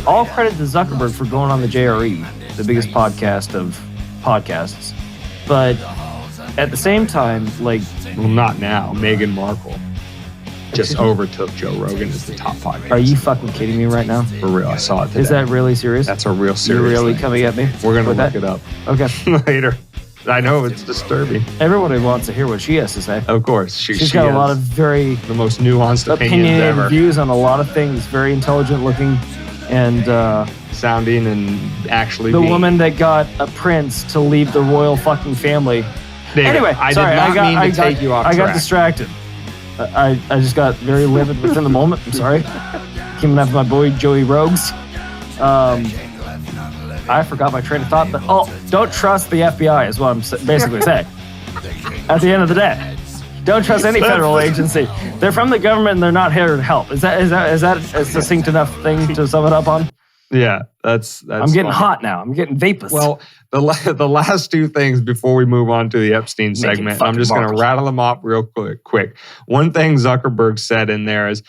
all credit to Zuckerberg for going on the JRE, the biggest podcast of podcasts. But at the same time, like... Well, not now. Meghan Markle just overtook Joe Rogan as the top podcast. Are you fucking kidding me right now? For real, I saw it today. Is that really serious? That's a real serious You're really thing. coming at me? We're going to look it up. Okay. Later. I know, it's disturbing. Everybody wants to hear what she has to say. Of course. She's got a lot of very... the most nuanced opinions opinionated ever. views on a lot of things. Very intelligent looking. And... sounding and actually the being. woman that got a prince to leave the royal fucking family. David, Anyway, I sorry, did not mean to take you off I track. got distracted. I just got very livid within the moment. I'm sorry. Came after my boy Joey Rogues. I forgot my train of thought, but don't trust the FBI is what I'm basically saying. At the end of the day, don't trust any federal agency. They're from the government and they're not here to help. Is that a succinct enough thing to sum it up on? Yeah, that's I'm getting hot now. I'm getting vapous. Well, the last two things before we move on to the Epstein segment, I'm just going to rattle them off real quick. One thing Zuckerberg said in there is,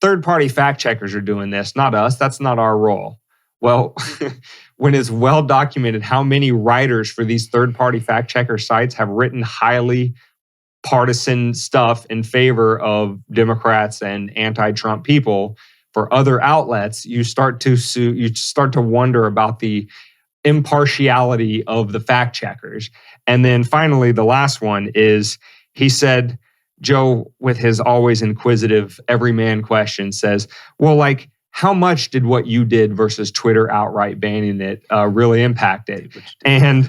third-party fact checkers are doing this, not us. That's not our role. Well, when it's well documented how many writers for these third-party fact checker sites have written highly partisan stuff in favor of Democrats and anti-Trump people for other outlets, you start to wonder about the impartiality of the fact checkers. And then finally, the last one is, he said, Joe, with his always inquisitive everyman question, says, well, like, how much did what you did versus Twitter outright banning it really impact it? And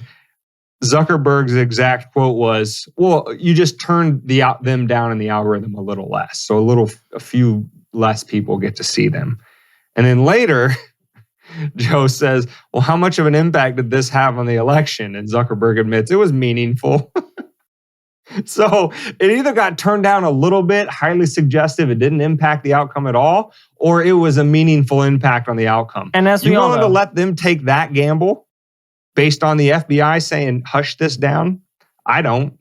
Zuckerberg's exact quote was, well, you just turned them down in the algorithm a little less. So a few less people get to see them. And then later, Joe says, well, how much of an impact did this have on the election? And Zuckerberg admits it was meaningful. So it either got turned down a little bit, highly suggestive, it didn't impact the outcome at all, or it was a meaningful impact on the outcome. And as we all know, to let them take that gamble based on the FBI saying, hush this down? I don't.